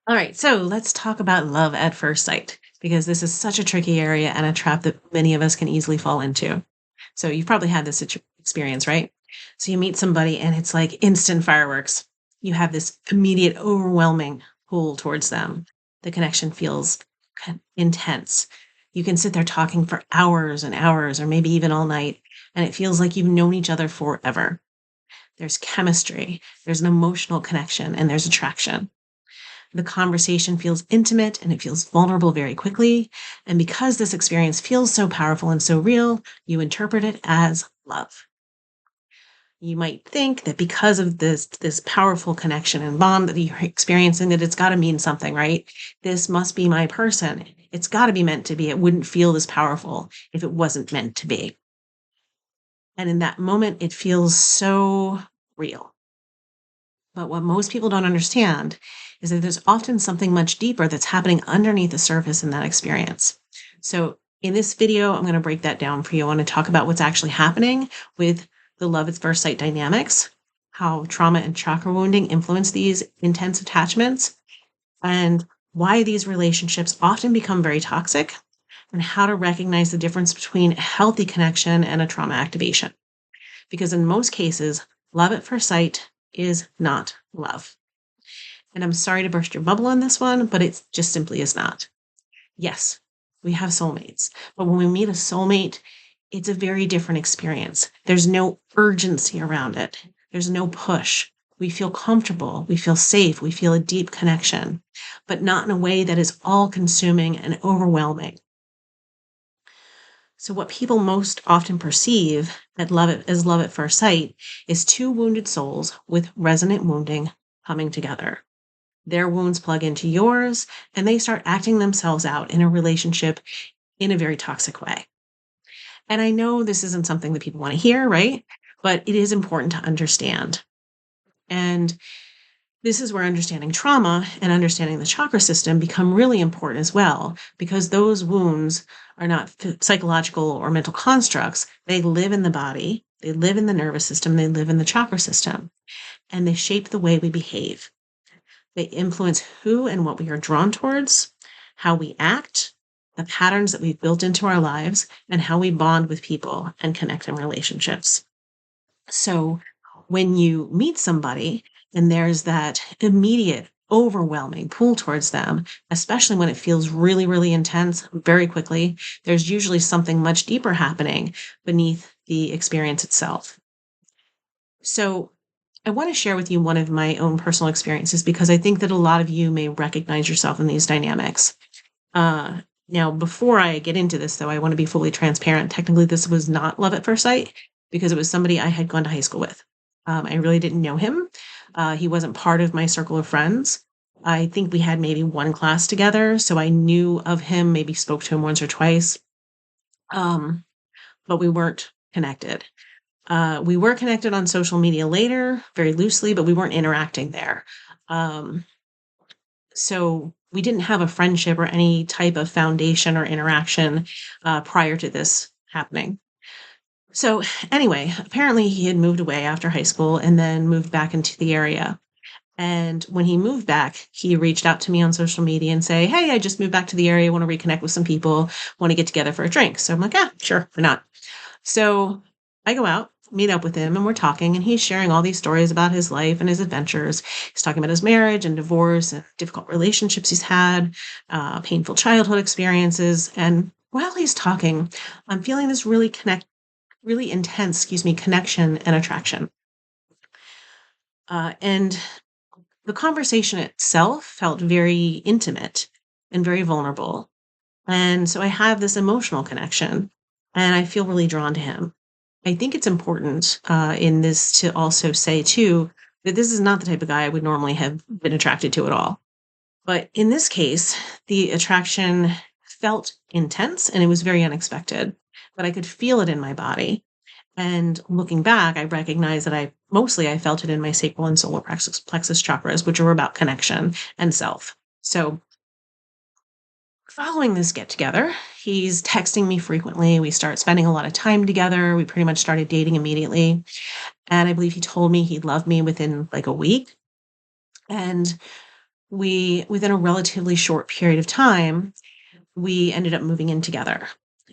All right, so let's talk about love at first sight because this is such a tricky area and a trap that many of us can easily fall into. So you've probably had this experience, right? So you meet somebody and it's like instant fireworks. You have this immediate, overwhelming pull towards them. The connection feels intense. You can sit there talking for hours and hours, or maybe even all night, and it feels like you've known each other forever. There's chemistry, there's an emotional connection, and there's attraction. The conversation feels intimate and it feels vulnerable very quickly. And because this experience feels so powerful and so real, you interpret it as love. You might think that because of this powerful connection and bond that you're experiencing, that it's got to mean something, right? This must be my person. It's got to be meant to be. It wouldn't feel this powerful if it wasn't meant to be. And in that moment, it feels so real. But what most people don't understand is that there's often something much deeper that's happening underneath the surface in that experience. So, in this video, I'm going to break that down for you. I want to talk about what's actually happening with the love at first sight dynamics, how trauma and chakra wounding influence these intense attachments, and why these relationships often become very toxic, and how to recognize the difference between a healthy connection and a trauma activation. Because in most cases, love at first sight is not love. And I'm sorry to burst your bubble on this one, but it just simply is not. Yes, we have soulmates, but when we meet a soulmate, it's a very different experience. There's no urgency around it, there's no push. We feel comfortable, we feel safe, we feel a deep connection, but not in a way that is all consuming and overwhelming. So, what people most often perceive as love at first sight is two wounded souls with resonant wounding coming together. Their wounds plug into yours, and they start acting themselves out in a relationship in a very toxic way. And I know this isn't something that people want to hear, right? But it is important to understand. And this is where understanding trauma and understanding the chakra system become really important as well, because those wounds are not psychological or mental constructs. They live in the body, they live in the nervous system, they live in the chakra system, and they shape the way we behave. They influence who and what we are drawn towards, how we act, the patterns that we've built into our lives, and how we bond with people and connect in relationships. So when you meet somebody and there's that immediate, overwhelming pull towards them, especially when it feels really, really intense very quickly, there's usually something much deeper happening beneath the experience itself. So I want to share with you one of my own personal experiences because I think that a lot of you may recognize yourself in these dynamics. Uh, Now, before I get into this, though, I want to be fully transparent. Technically, this was not love at first sight because it was somebody I had gone to high school with. I really didn't know him. He wasn't part of my circle of friends. I think we had maybe one class together, so I knew of him, maybe spoke to him once or twice, um, but we weren't connected. We were connected on social media later, very loosely, but we weren't interacting there. Um, so we didn't have a friendship or any type of foundation or interaction prior to this happening. So anyway, apparently he had moved away after high school and then moved back into the area. And when he moved back, he reached out to me on social media and say, "Hey, I just moved back to the area, want to reconnect with some people, want to get together for a drink." So I'm like, "Ah, sure, why not?" So I go out, meet up with him, and we're talking, and he's sharing all these stories about his life and his adventures. He's talking about his marriage and divorce and difficult relationships he's had, painful childhood experiences. And while he's talking, I'm feeling this really intense, connection and attraction. And the conversation itself felt very intimate and very vulnerable. And so I have this emotional connection, and I feel really drawn to him. I think it's important in this to also say, too, that this is not the type of guy I would normally have been attracted to at all. But in this case, the attraction felt intense and it was very unexpected, but I could feel it in my body. And looking back, I recognize that I felt it in my sacral and solar plexus chakras, which are about connection and self. So following this get together, he's texting me frequently. We start spending a lot of time together. We pretty much started dating immediately. And I believe he told me he loved me within like a week. And within a relatively short period of time, we ended up moving in together.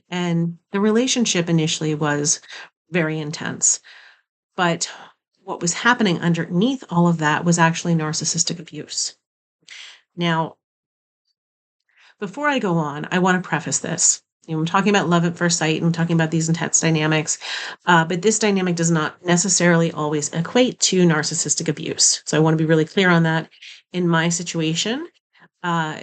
And the relationship initially was very intense. But what was happening underneath all of that was actually narcissistic abuse. Now, before I go on, I want to preface this. I'm talking about love at first sight and I'm talking about these intense dynamics, but this dynamic does not necessarily always equate to narcissistic abuse. So I want to be really clear on that. In my situation, uh,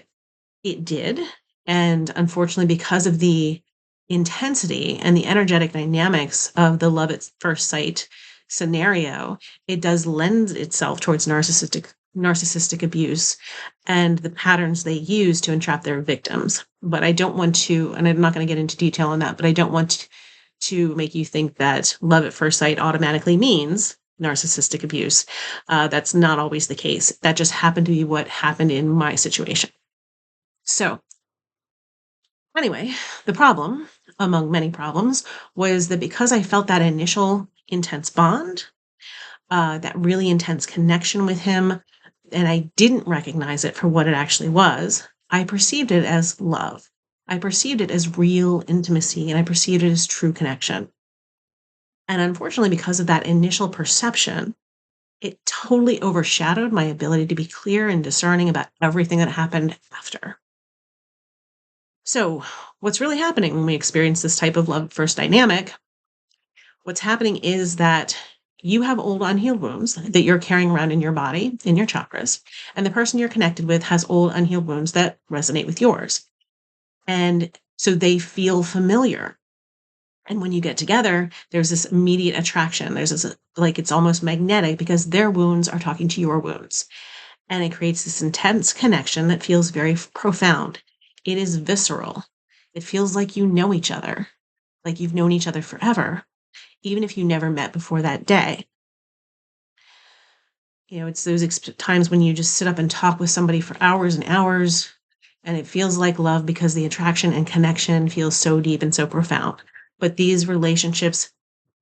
it did. And unfortunately, because of the intensity and the energetic dynamics of the love at first sight scenario, it does lend itself towards narcissistic abuse and the patterns they use to entrap their victims. But I don't want to, and I'm not going to get into detail on that, but I don't want to make you think that love at first sight automatically means narcissistic abuse. That's not always the case. That just happened to be what happened in my situation. So anyway, the problem, among many problems, was that because I felt that initial intense bond, that really intense connection with him, and I didn't recognize it for what it actually was, I perceived it as love. I perceived it as real intimacy, and I perceived it as true connection. And unfortunately, because of that initial perception, it totally overshadowed my ability to be clear and discerning about everything that happened after. So, what's really happening when we experience this type of love at first dynamic? What's happening is that you have old unhealed wounds that you're carrying around in your body, in your chakras, and the person you're connected with has old unhealed wounds that resonate with yours. And so they feel familiar. And when you get together, there's this immediate attraction. There's this, like, it's almost magnetic because their wounds are talking to your wounds. And it creates this intense connection that feels very profound. It is visceral. It feels like you know each other, like you've known each other forever, even if you never met before that day. It's those times when you just sit up and talk with somebody for hours and hours, and it feels like love because the attraction and connection feels so deep and so profound. But these relationships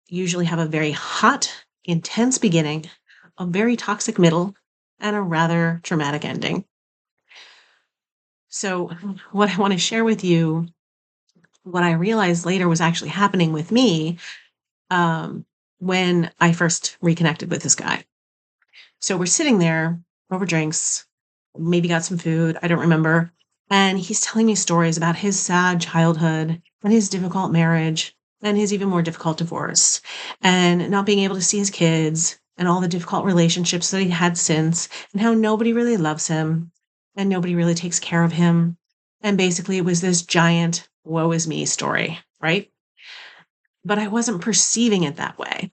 usually have a very hot, intense beginning, a very toxic middle, and a rather traumatic ending. So, what I want to share with you, what I realized later was actually happening with me when I first reconnected with this guy. So, we're sitting there over drinks, maybe got some food, I don't remember. And he's telling me stories about his sad childhood and his difficult marriage and his even more difficult divorce and not being able to see his kids and all the difficult relationships that he had since and how nobody really loves him and nobody really takes care of him. And basically, it was this giant woe is me story, right? But I wasn't perceiving it that way.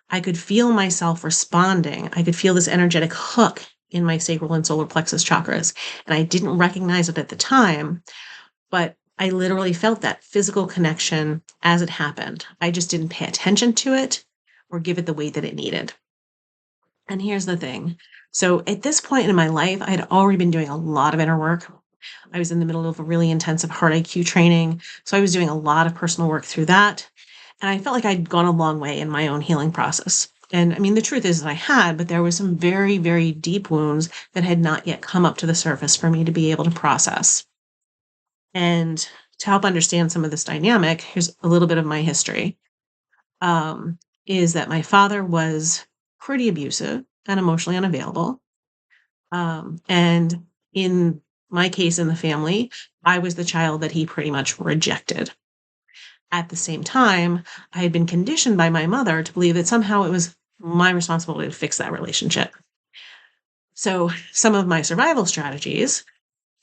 I could feel myself responding. I could feel this energetic hook in my sacral and solar plexus chakras. And I didn't recognize it at the time, but I literally felt that physical connection as it happened. I just didn't pay attention to it or give it the weight that it needed. And here's the thing. So at this point in my life, I had already been doing a lot of inner work. I was in the middle of a really intensive heart IQ training. So I was doing a lot of personal work through that. And I felt like I'd gone a long way in my own healing process. And I mean, the truth is that I had, but there were some very, very deep wounds that had not yet come up to the surface for me to be able to process. And to help understand some of this dynamic, here's a little bit of my history. Is that my father was pretty abusive and emotionally unavailable. And in my case in the family, I was the child that he pretty much rejected. At the same time, I had been conditioned by my mother to believe that somehow it was my responsibility to fix that relationship. So some of my survival strategies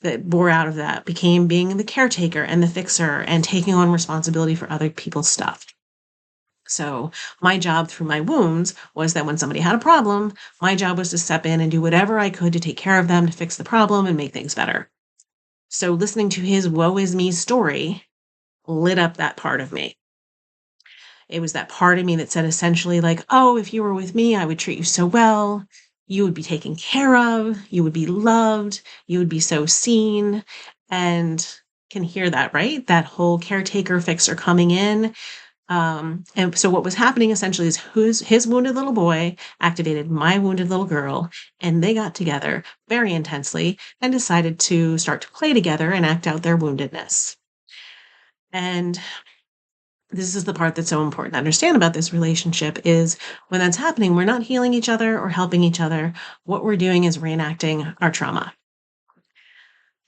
that bore out of that became being the caretaker and the fixer and taking on responsibility for other people's stuff. So my job through my wounds was that when somebody had a problem, my job was to step in and do whatever I could to take care of them, to fix the problem and make things better. So listening to his woe is me story lit up that part of me. It was that part of me that said essentially like, oh, if you were with me, I would treat you so well. You would be taken care of. You would be loved. You would be so seen. And can hear that, right? That whole caretaker fixer coming in. And so what was happening essentially is his wounded little boy activated my wounded little girl, and they got together very intensely and decided to start to play together and act out their woundedness. And this is the part that's so important to understand about this relationship is when that's happening, we're not healing each other or helping each other. What we're doing is reenacting our trauma.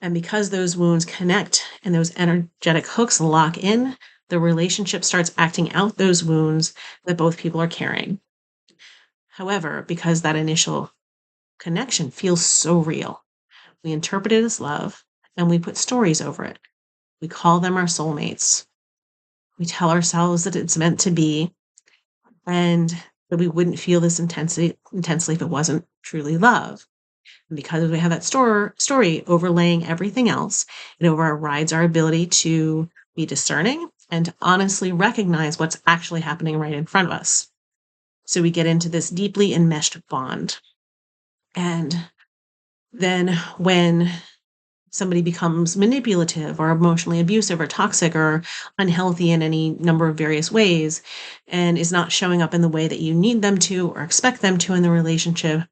And because those wounds connect and those energetic hooks lock in, the relationship starts acting out those wounds that both people are carrying. However, because that initial connection feels so real, we interpret it as love and we put stories over it. We call them our soulmates. We tell ourselves that it's meant to be and that we wouldn't feel this intensely if it wasn't truly love. And because we have that story overlaying everything else, it overrides our ability to be discerning and to honestly recognize what's actually happening right in front of us. So we get into this deeply enmeshed bond. And then when somebody becomes manipulative or emotionally abusive or toxic or unhealthy in any number of various ways and is not showing up in the way that you need them to or expect them to in the relationship,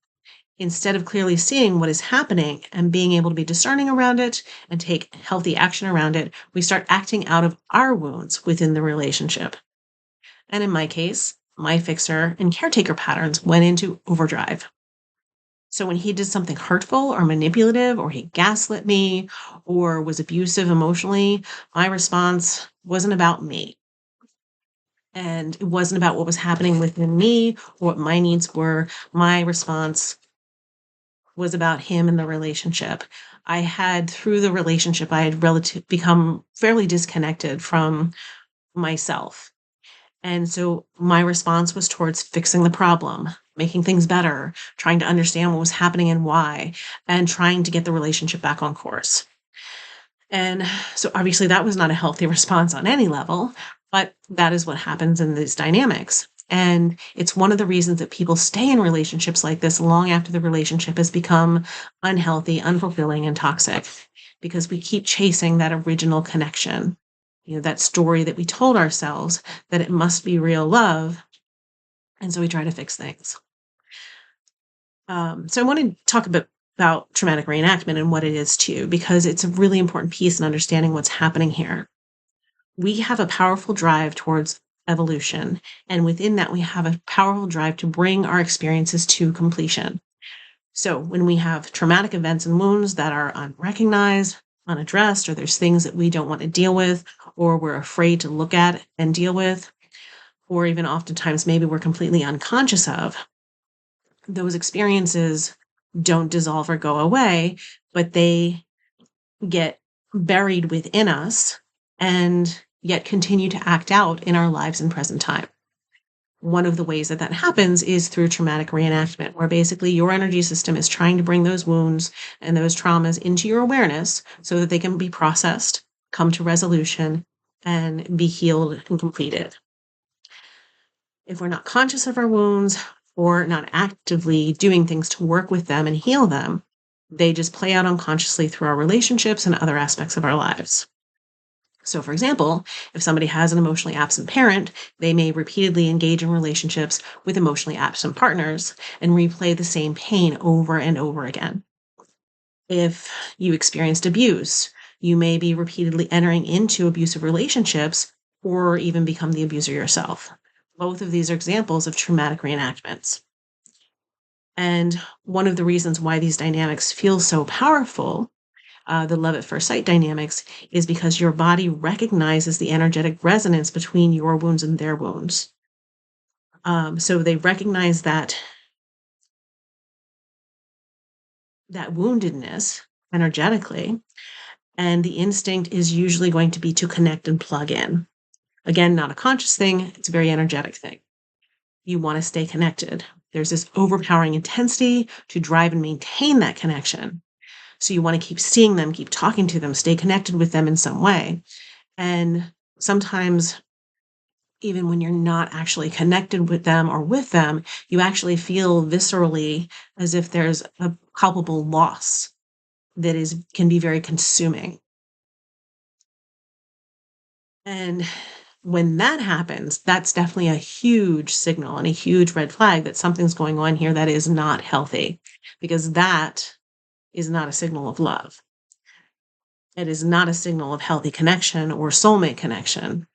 instead of clearly seeing what is happening and being able to be discerning around it and take healthy action around it, we start acting out of our wounds within the relationship. And in my case, my fixer and caretaker patterns went into overdrive. So when he did something hurtful or manipulative, or he gaslit me or was abusive emotionally, my response wasn't about me. And it wasn't about what was happening within me or what my needs were. My response was about him and the relationship. Through the relationship, I had become fairly disconnected from myself. And so my response was towards fixing the problem, making things better, trying to understand what was happening and why, and trying to get the relationship back on course. And so obviously that was not a healthy response on any level, but that is what happens in these dynamics. And it's one of the reasons that people stay in relationships like this long after the relationship has become unhealthy, unfulfilling, and toxic, because we keep chasing that original connection. That story that we told ourselves that it must be real love. And so we try to fix things. So I want to talk a bit about traumatic reenactment and what it is too, because it's a really important piece in understanding what's happening here. We have a powerful drive towards evolution. And within that, we have a powerful drive to bring our experiences to completion. So when we have traumatic events and wounds that are unrecognized, unaddressed, or there's things that we don't want to deal with, or we're afraid to look at and deal with, or even oftentimes maybe we're completely unconscious of, those experiences don't dissolve or go away, but they get buried within us and yet continue to act out in our lives in present time. One of the ways that that happens is through traumatic reenactment, where basically your energy system is trying to bring those wounds and those traumas into your awareness so that they can be processed, come to resolution, and be healed and completed. If we're not conscious of our wounds or not actively doing things to work with them and heal them, they just play out unconsciously through our relationships and other aspects of our lives. So, for example, if somebody has an emotionally absent parent, they may repeatedly engage in relationships with emotionally absent partners and replay the same pain over and over again. If you experienced abuse, you may be repeatedly entering into abusive relationships or even become the abuser yourself. Both of these are examples of traumatic reenactments. And one of the reasons why these dynamics feel so powerful, the love at first sight dynamics, is because your body recognizes the energetic resonance between your wounds and their wounds. So they recognize that woundedness energetically, and the instinct is usually going to be to connect and plug in. Again, not a conscious thing, it's a very energetic thing. You want to stay connected. There's this overpowering intensity to drive and maintain that connection. So you want to keep seeing them, keep talking to them, stay connected with them in some way. And sometimes, even when you're not actually connected with them or with them, you actually feel viscerally as if there's a culpable loss that can be very consuming. And when that happens, that's definitely a huge signal and a huge red flag that something's going on here that is not healthy, because that is not a signal of love. It is not a signal of healthy connection or soulmate connection.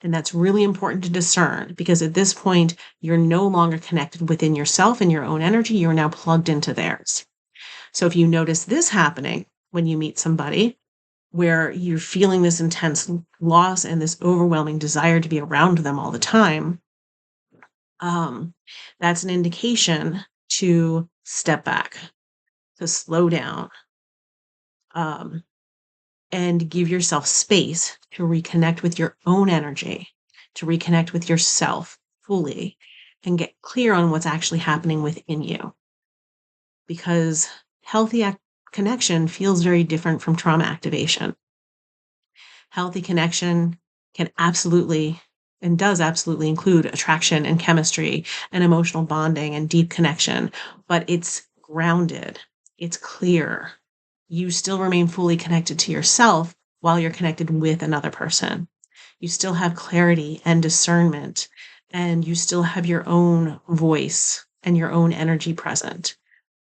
And that's really important to discern, because at this point, you're no longer connected within yourself and your own energy. You're now plugged into theirs. So if you notice this happening when you meet somebody, where you're feeling this intense loss and this overwhelming desire to be around them all the time, that's an indication to step back, to slow down, um, and give yourself space to reconnect with your own energy, to reconnect with yourself fully, and get clear on what's actually happening within you. Because healthy connection feels very different from trauma activation. Healthy connection can absolutely and does absolutely include attraction and chemistry and emotional bonding and deep connection, but it's grounded, it's clear. You still remain fully connected to yourself while you're connected with another person. You still have clarity and discernment, and you still have your own voice and your own energy present.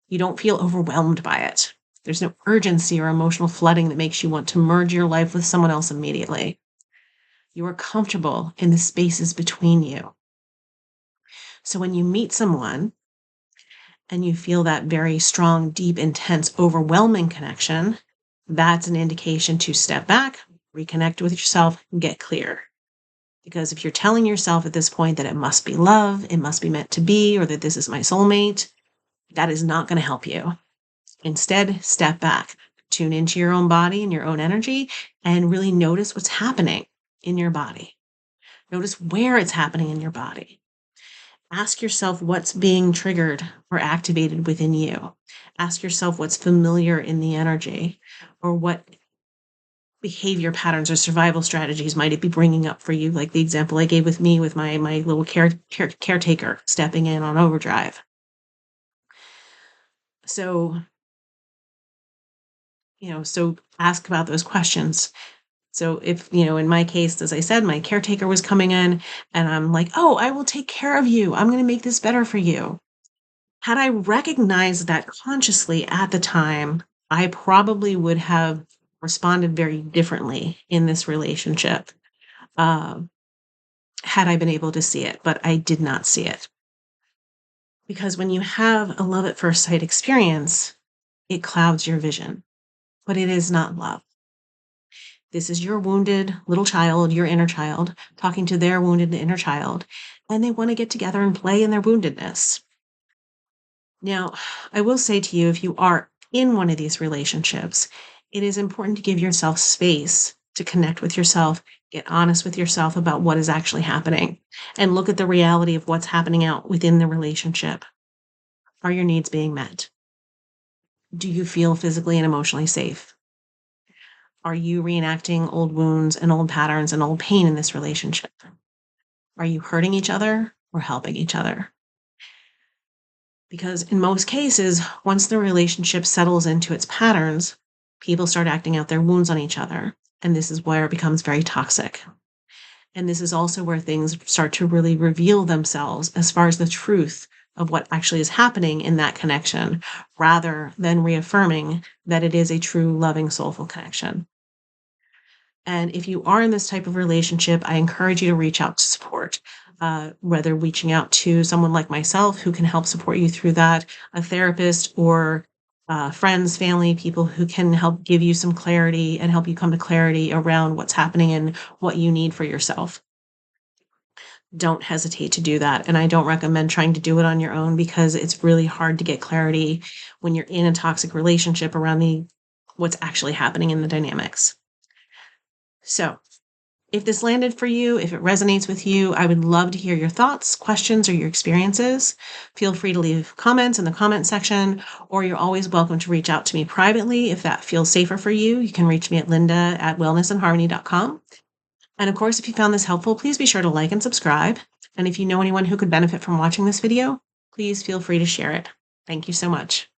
You don't feel overwhelmed by it. There's no urgency or emotional flooding that makes you want to merge your life with someone else immediately. You are comfortable in the spaces between you. So when you meet someone and you feel that very strong, deep, intense, overwhelming connection, that's an indication to step back, reconnect with yourself, and get clear. Because if you're telling yourself at this point that it must be love, it must be meant to be, or that this is my soulmate, that is not going to help you. Instead, step back, tune into your own body and your own energy, and really notice what's happening in your body. Notice where it's happening in your body. Ask yourself what's being triggered or activated within you. Ask yourself what's familiar in the energy, or what behavior patterns or survival strategies might it be bringing up for you, like the example I gave with me with my little caretaker stepping in on overdrive. So, so ask about those questions. So if, in my case, as I said, my caretaker was coming in and I'm like, oh, I will take care of you. I'm going to make this better for you. Had I recognized that consciously at the time, I probably would have responded very differently in this relationship, uh, had I been able to see it, but I did not see it. Because when you have a love at first sight experience, it clouds your vision, but it is not love. This is your wounded little child, your inner child, talking to their wounded inner child, and they want to get together and play in their woundedness. Now, I will say to you, if you are in one of these relationships, it is important to give yourself space to connect with yourself, get honest with yourself about what is actually happening, and look at the reality of what's happening out within the relationship. Are your needs being met? Do you feel physically and emotionally safe? Are you reenacting old wounds and old patterns and old pain in this relationship? Are you hurting each other or helping each other? Because in most cases, once the relationship settles into its patterns, people start acting out their wounds on each other. And this is where it becomes very toxic. And this is also where things start to really reveal themselves as far as the truth of what actually is happening in that connection, rather than reaffirming that it is a true, loving, soulful connection. And if you are in this type of relationship, I encourage you to reach out to support, whether reaching out to someone like myself who can help support you through that, a therapist, or friends, family, people who can help give you some clarity and help you come to clarity around what's happening and what you need for yourself. Don't hesitate to do that. And I don't recommend trying to do it on your own, because it's really hard to get clarity when you're in a toxic relationship around what's actually happening in the dynamics. So if this landed for you, if it resonates with you, I would love to hear your thoughts, questions, or your experiences. Feel free to leave comments in the comment section, or you're always welcome to reach out to me privately if that feels safer for you. You can reach me at linda@wellnessandharmony.com. And of course, if you found this helpful, please be sure to like and subscribe. And if you know anyone who could benefit from watching this video, please feel free to share it. Thank you so much.